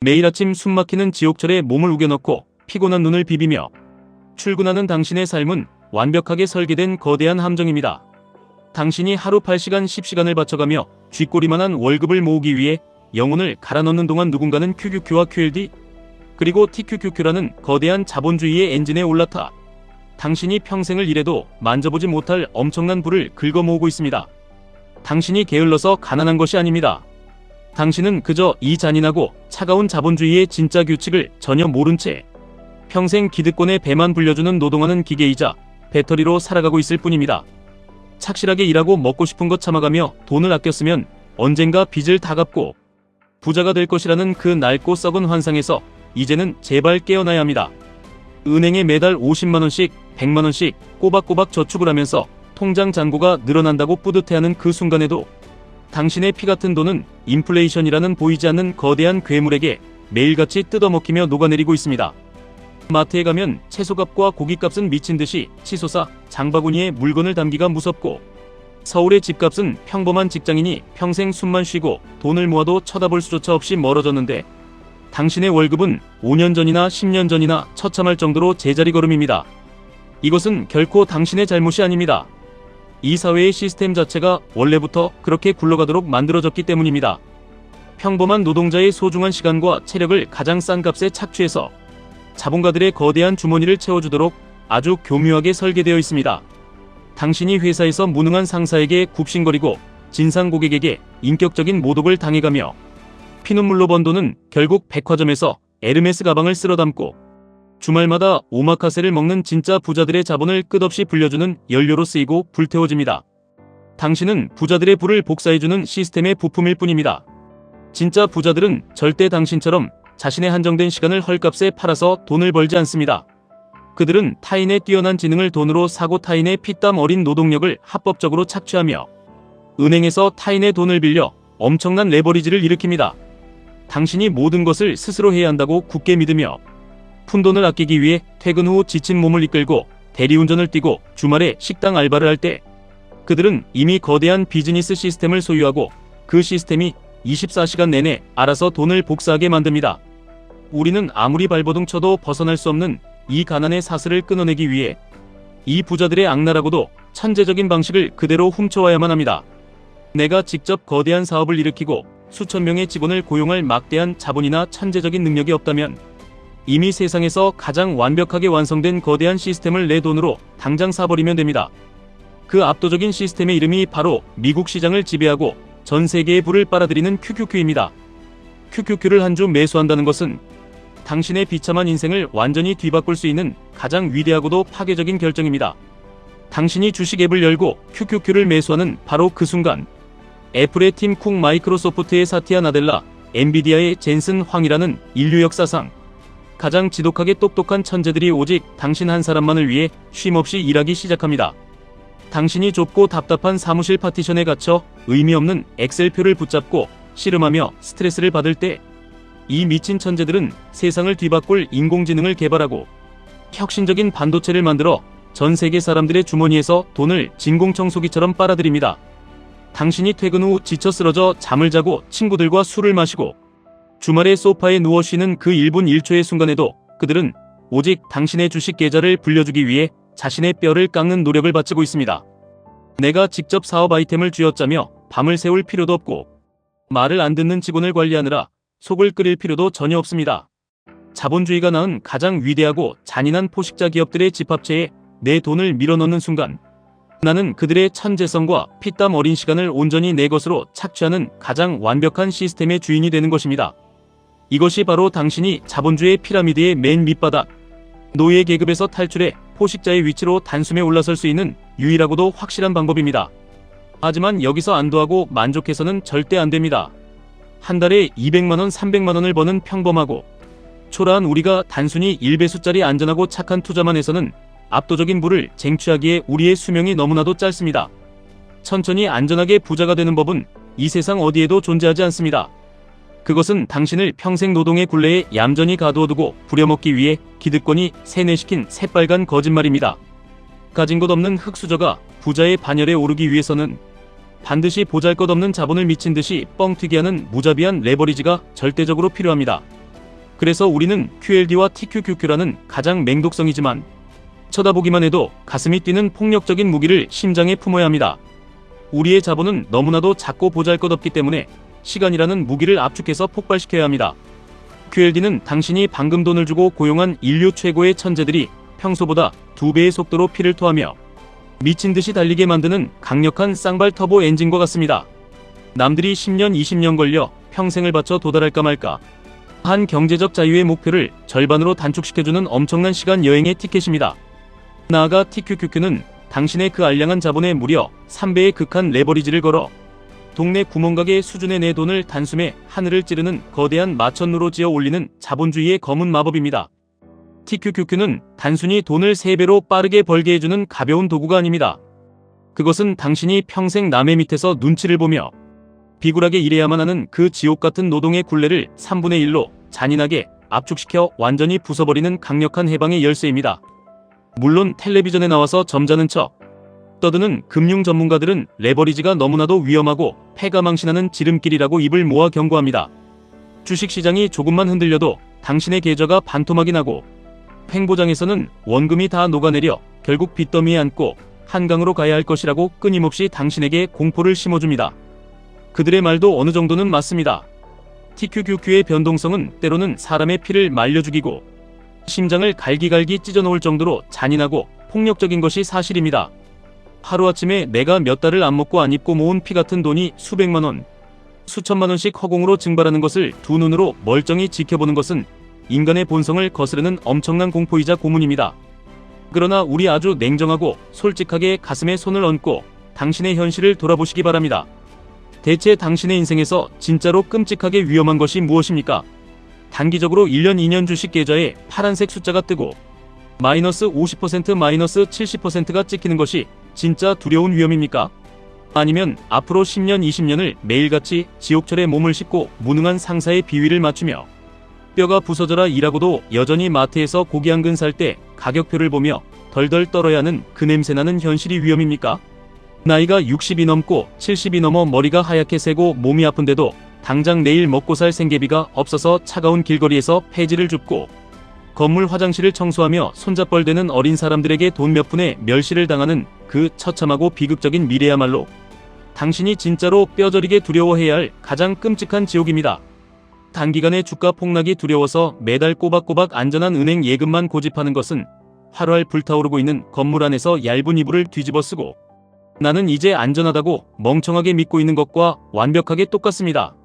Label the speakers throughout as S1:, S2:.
S1: 매일 아침 숨막히는 지옥철에 몸을 우겨넣고 피곤한 눈을 비비며 출근하는 당신의 삶은 완벽하게 설계된 거대한 함정입니다. 당신이 하루 8시간 10시간을 바쳐가며 쥐꼬리만한 월급을 모으기 위해 영혼을 갈아넣는 동안 누군가는 QQQ와 QLD 그리고 TQQQ라는 거대한 자본주의의 엔진에 올라타 당신이 평생을 일해도 만져보지 못할 엄청난 부를 긁어모으고 있습니다. 당신이 게을러서 가난한 것이 아닙니다. 당신은 그저 이 잔인하고 차가운 자본주의의 진짜 규칙을 전혀 모른 채 평생 기득권의 배만 불려주는 노동하는 기계이자 배터리로 살아가고 있을 뿐입니다. 착실하게 일하고 먹고 싶은 것 참아가며 돈을 아껴 쓰면 언젠가 빚을 다 갚고 부자가 될 것이라는 그 낡고 썩은 환상에서 이제는 제발 깨어나야 합니다. 은행에 매달 50만원씩 100만원씩 꼬박꼬박 저축을 하면서 통장 잔고가 늘어난다고 뿌듯해하는 그 순간에도 당신의 피 같은 돈은 인플레이션이라는 보이지 않는 거대한 괴물에게 매일같이 뜯어먹히며 녹아내리고 있습니다. 마트에 가면 채소값과 고깃값은 미친듯이 치솟아 장바구니에 물건을 담기가 무섭고 서울의 집값은 평범한 직장인이 평생 숨만 쉬고 돈을 모아도 쳐다볼 수조차 없이 멀어졌는데 당신의 월급은 5년 전이나 10년 전이나 처참할 정도로 제자리 걸음입니다. 이것은 결코 당신의 잘못이 아닙니다. 이 사회의 시스템 자체가 원래부터 그렇게 굴러가도록 만들어졌기 때문입니다. 평범한 노동자의 소중한 시간과 체력을 가장 싼 값에 착취해서 자본가들의 거대한 주머니를 채워주도록 아주 교묘하게 설계되어 있습니다. 당신이 회사에서 무능한 상사에게 굽신거리고 진상 고객에게 인격적인 모독을 당해가며 피눈물로 번 돈은 결국 백화점에서 에르메스 가방을 쓸어 담고 주말마다 오마카세를 먹는 진짜 부자들의 자본을 끝없이 불려주는 연료로 쓰이고 불태워집니다. 당신은 부자들의 부를 복사해주는 시스템의 부품일 뿐입니다. 진짜 부자들은 절대 당신처럼 자신의 한정된 시간을 헐값에 팔아서 돈을 벌지 않습니다. 그들은 타인의 뛰어난 지능을 돈으로 사고 타인의 피땀 어린 노동력을 합법적으로 착취하며 은행에서 타인의 돈을 빌려 엄청난 레버리지를 일으킵니다. 당신이 모든 것을 스스로 해야 한다고 굳게 믿으며 푼돈을 아끼기 위해 퇴근 후 지친 몸을 이끌고 대리운전을 뛰고 주말에 식당 알바를 할 때 그들은 이미 거대한 비즈니스 시스템을 소유하고 그 시스템이 24시간 내내 알아서 돈을 복사하게 만듭니다. 우리는 아무리 발버둥 쳐도 벗어날 수 없는 이 가난의 사슬을 끊어내기 위해 이 부자들의 악랄하고도 천재적인 방식을 그대로 훔쳐와야만 합니다. 내가 직접 거대한 사업을 일으키고 수천 명의 직원을 고용할 막대한 자본이나 천재적인 능력이 없다면 이미 세상에서 가장 완벽하게 완성된 거대한 시스템을 내 돈으로 당장 사버리면 됩니다. 그 압도적인 시스템의 이름이 바로 미국 시장을 지배하고 전 세계의 부를 빨아들이는 QQQ입니다. QQQ를 한 주 매수한다는 것은 당신의 비참한 인생을 완전히 뒤바꿀 수 있는 가장 위대하고도 파괴적인 결정입니다. 당신이 주식 앱을 열고 QQQ를 매수하는 바로 그 순간 애플의 팀 쿡, 마이크로소프트의 사티아 나델라, 엔비디아의 젠슨 황이라는 인류 역사상 가장 지독하게 똑똑한 천재들이 오직 당신 한 사람만을 위해 쉼없이 일하기 시작합니다. 당신이 좁고 답답한 사무실 파티션에 갇혀 의미 없는 엑셀표를 붙잡고 씨름하며 스트레스를 받을 때 이 미친 천재들은 세상을 뒤바꿀 인공지능을 개발하고 혁신적인 반도체를 만들어 전 세계 사람들의 주머니에서 돈을 진공청소기처럼 빨아들입니다. 당신이 퇴근 후 지쳐 쓰러져 잠을 자고 친구들과 술을 마시고 주말에 소파에 누워 쉬는 그 1분 1초의 순간에도 그들은 오직 당신의 주식 계좌를 불려주기 위해 자신의 뼈를 깎는 노력을 바치고 있습니다. 내가 직접 사업 아이템을 쥐어짜며 밤을 새울 필요도 없고 말을 안 듣는 직원을 관리하느라 속을 끓일 필요도 전혀 없습니다. 자본주의가 낳은 가장 위대하고 잔인한 포식자 기업들의 집합체에 내 돈을 밀어넣는 순간 나는 그들의 천재성과 피땀 어린 시간을 온전히 내 것으로 착취하는 가장 완벽한 시스템의 주인이 되는 것입니다. 이것이 바로 당신이 자본주의 피라미드의 맨 밑바닥, 노예 계급에서 탈출해 포식자의 위치로 단숨에 올라설 수 있는 유일하고도 확실한 방법입니다. 하지만 여기서 안도하고 만족해서는 절대 안 됩니다. 한 달에 200만원, 300만원을 버는 평범하고 초라한 우리가 단순히 1배수짜리 안전하고 착한 투자만 해서는 압도적인 부를 쟁취하기에 우리의 수명이 너무나도 짧습니다. 천천히 안전하게 부자가 되는 법은 이 세상 어디에도 존재하지 않습니다. 그것은 당신을 평생 노동의 굴레에 얌전히 가두어두고 부려먹기 위해 기득권이 세뇌시킨 새빨간 거짓말입니다. 가진 것 없는 흙수저가 부자의 반열에 오르기 위해서는 반드시 보잘것없는 자본을 미친듯이 뻥튀기하는 무자비한 레버리지가 절대적으로 필요합니다. 그래서 우리는 QLD와 TQQQ라는 가장 맹독성이지만 쳐다보기만 해도 가슴이 뛰는 폭력적인 무기를 심장에 품어야 합니다. 우리의 자본은 너무나도 작고 보잘것없기 때문에 시간이라는 무기를 압축해서 폭발시켜야 합니다. QLD는 당신이 방금 돈을 주고 고용한 인류 최고의 천재들이 평소보다 2배의 속도로 피를 토하며 미친듯이 달리게 만드는 강력한 쌍발 터보 엔진과 같습니다. 남들이 10년, 20년 걸려 평생을 바쳐 도달할까 말까 한 경제적 자유의 목표를 절반으로 단축시켜주는 엄청난 시간 여행의 티켓입니다. 나아가 TQQQ는 당신의 그 알량한 자본에 무려 3배의 극한 레버리지를 걸어 동네 구멍가게 수준의 내 돈을 단숨에 하늘을 찌르는 거대한 마천루로 지어 올리는 자본주의의 검은 마법입니다. TQQQ는 단순히 돈을 3배로 빠르게 벌게 해주는 가벼운 도구가 아닙니다. 그것은 당신이 평생 남의 밑에서 눈치를 보며 비굴하게 일해야만 하는 그 지옥같은 노동의 굴레를 3분의 1로 잔인하게 압축시켜 완전히 부숴버리는 강력한 해방의 열쇠입니다. 물론 텔레비전에 나와서 점잖은 척 떠드는 금융 전문가들은 레버리지가 너무나도 위험하고 패가 망신하는 지름길이라고 입을 모아 경고합니다. 주식시장이 조금만 흔들려도 당신의 계좌가 반토막이 나고 횡보장에서는 원금이 다 녹아내려 결국 빚더미에 앉고 한강으로 가야 할 것이라고 끊임없이 당신에게 공포를 심어줍니다. 그들의 말도 어느 정도는 맞습니다. TQQQ의 변동성은 때로는 사람의 피를 말려 죽이고 심장을 갈기갈기 찢어놓을 정도로 잔인하고 폭력적인 것이 사실입니다. 하루아침에 내가 몇 달을 안 먹고 안 입고 모은 피 같은 돈이 수백만 원, 수천만 원씩 허공으로 증발하는 것을 두 눈으로 멀쩡히 지켜보는 것은 인간의 본성을 거스르는 엄청난 공포이자 고문입니다. 그러나 우리 아주 냉정하고 솔직하게 가슴에 손을 얹고 당신의 현실을 돌아보시기 바랍니다. 대체 당신의 인생에서 진짜로 끔찍하게 위험한 것이 무엇입니까? 단기적으로 1년, 2년 주식 계좌에 파란색 숫자가 뜨고 마이너스 50%, 마이너스 70%가 찍히는 것이 진짜 두려운 위험입니까? 아니면 앞으로 10년, 20년을 매일같이 지옥철에 몸을 싣고 무능한 상사의 비위를 맞추며 뼈가 부서져라 일하고도 여전히 마트에서 고기 한 근 살 때 가격표를 보며 덜덜 떨어야 하는 그 냄새나는 현실이 위험입니까? 나이가 60이 넘고 70이 넘어 머리가 하얗게 새고 몸이 아픈데도 당장 내일 먹고 살 생계비가 없어서 차가운 길거리에서 폐지를 줍고 건물 화장실을 청소하며 손잡벌대는 어린 사람들에게 돈 몇 푼에 멸시를 당하는 그 처참하고 비극적인 미래야말로 당신이 진짜로 뼈저리게 두려워해야 할 가장 끔찍한 지옥입니다. 단기간에 주가 폭락이 두려워서 매달 꼬박꼬박 안전한 은행 예금만 고집하는 것은 활활 불타오르고 있는 건물 안에서 얇은 이불을 뒤집어 쓰고 나는 이제 안전하다고 멍청하게 믿고 있는 것과 완벽하게 똑같습니다.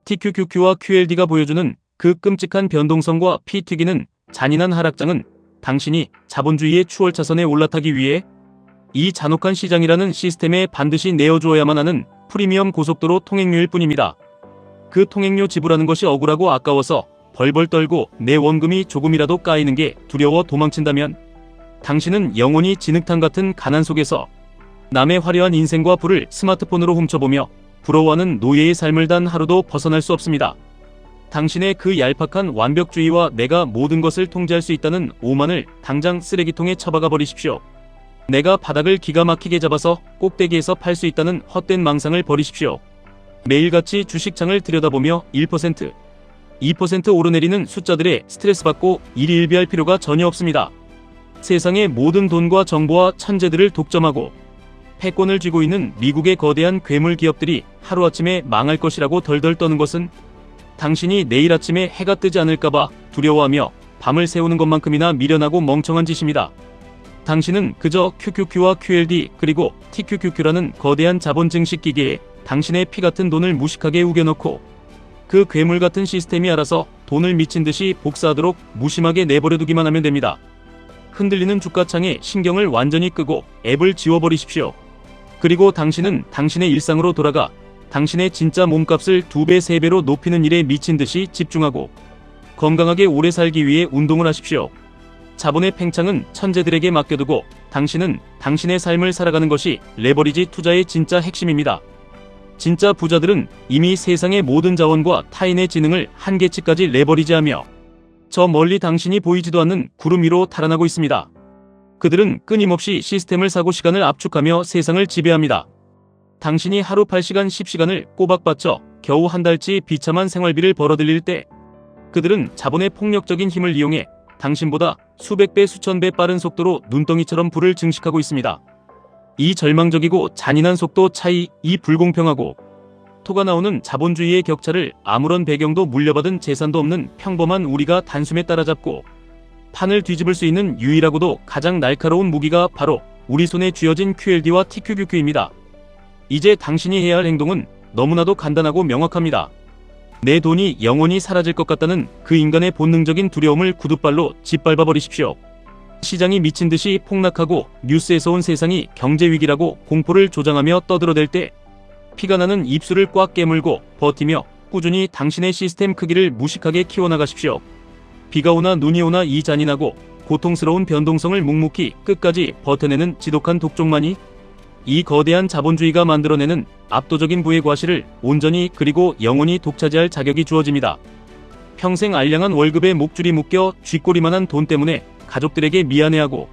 S1: TQQQ와 QLD가 보여주는 그 끔찍한 변동성과 피 튀기는 잔인한 하락장은 당신이 자본주의의 추월차선에 올라타기 위해 이 잔혹한 시장이라는 시스템에 반드시 내어주어야만 하는 프리미엄 고속도로 통행료일 뿐입니다. 그 통행료 지불하는 것이 억울하고 아까워서 벌벌 떨고 내 원금이 조금이라도 까이는 게 두려워 도망친다면 당신은 영원히 진흙탕 같은 가난 속에서 남의 화려한 인생과 부를 스마트폰으로 훔쳐보며 부러워하는 노예의 삶을 단 하루도 벗어날 수 없습니다. 당신의 그 얄팍한 완벽주의와 내가 모든 것을 통제할 수 있다는 오만을 당장 쓰레기통에 처박아 버리십시오. 내가 바닥을 기가 막히게 잡아서 꼭대기에서 팔 수 있다는 헛된 망상을 버리십시오. 매일같이 주식창을 들여다보며 1%, 2% 오르내리는 숫자들에 스트레스받고 일희일비할 필요가 전혀 없습니다. 세상의 모든 돈과 정보와 천재들을 독점하고 패권을 쥐고 있는 미국의 거대한 괴물 기업들이 하루아침에 망할 것이라고 덜덜 떠는 것은 당신이 내일 아침에 해가 뜨지 않을까봐 두려워하며 밤을 새우는 것만큼이나 미련하고 멍청한 짓입니다. 당신은 그저 QQQ와 QLD 그리고 TQQQ라는 거대한 자본 증식 기계에 당신의 피 같은 돈을 무식하게 우겨넣고 그 괴물 같은 시스템이 알아서 돈을 미친 듯이 복사하도록 무심하게 내버려두기만 하면 됩니다. 흔들리는 주가창에 신경을 완전히 끄고 앱을 지워버리십시오. 그리고 당신은 당신의 일상으로 돌아가 당신의 진짜 몸값을 2배, 3배로 높이는 일에 미친 듯이 집중하고 건강하게 오래 살기 위해 운동을 하십시오. 자본의 팽창은 천재들에게 맡겨두고 당신은 당신의 삶을 살아가는 것이 레버리지 투자의 진짜 핵심입니다. 진짜 부자들은 이미 세상의 모든 자원과 타인의 지능을 한계치까지 레버리지하며 저 멀리 당신이 보이지도 않는 구름 위로 달아나고 있습니다. 그들은 끊임없이 시스템을 사고 시간을 압축하며 세상을 지배합니다. 당신이 하루 8시간, 10시간을 꼬박 바쳐 겨우 한 달치 비참한 생활비를 벌어들일 때 그들은 자본의 폭력적인 힘을 이용해 당신보다 수백 배, 수천 배 빠른 속도로 눈덩이처럼 부를 증식하고 있습니다. 이 절망적이고 잔인한 속도 차이, 이 불공평하고 토가 나오는 자본주의의 격차를 아무런 배경도 물려받은 재산도 없는 평범한 우리가 단숨에 따라잡고 판을 뒤집을 수 있는 유일하고도 가장 날카로운 무기가 바로 우리 손에 쥐어진 QLD와 TQQQ입니다. 이제 당신이 해야 할 행동은 너무나도 간단하고 명확합니다. 내 돈이 영원히 사라질 것 같다는 그 인간의 본능적인 두려움을 구둣발로 짓밟아 버리십시오. 시장이 미친 듯이 폭락하고 뉴스에서 온 세상이 경제위기라고 공포를 조장하며 떠들어댈 때 피가 나는 입술을 꽉 깨물고 버티며 꾸준히 당신의 시스템 크기를 무식하게 키워나가십시오. 비가 오나 눈이 오나 이 잔인하고 고통스러운 변동성을 묵묵히 끝까지 버텨내는 지독한 독종만이 이 거대한 자본주의가 만들어내는 압도적인 부의 과실을 온전히 그리고 영원히 독차지할 자격이 주어집니다. 평생 알량한 월급에 목줄이 묶여 쥐꼬리만한 돈 때문에 가족들에게 미안해하고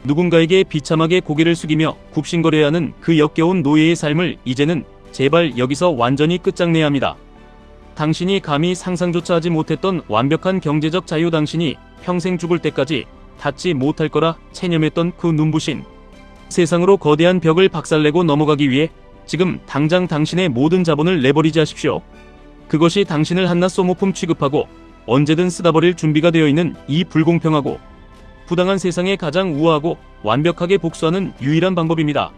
S1: 누군가에게 비참하게 고개를 숙이며 굽신거려야 하는 그 역겨운 노예의 삶을 이제는 제발 여기서 완전히 끝장내야 합니다. 당신이 감히 상상조차 하지 못했던 완벽한 경제적 자유, 당신이 평생 죽을 때까지 닿지 못할 거라 체념했던 그 눈부신 세상으로 거대한 벽을 박살내고 넘어가기 위해 지금 당장 당신의 모든 자본을 내버리지 하십시오. 그것이 당신을 한낱 소모품 취급하고 언제든 쓰다 버릴 준비가 되어 있는 이 불공평하고 부당한 세상에 가장 우아하고 완벽하게 복수하는 유일한 방법입니다.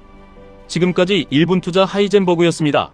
S1: 지금까지 1분 투자 하이젠버그였습니다.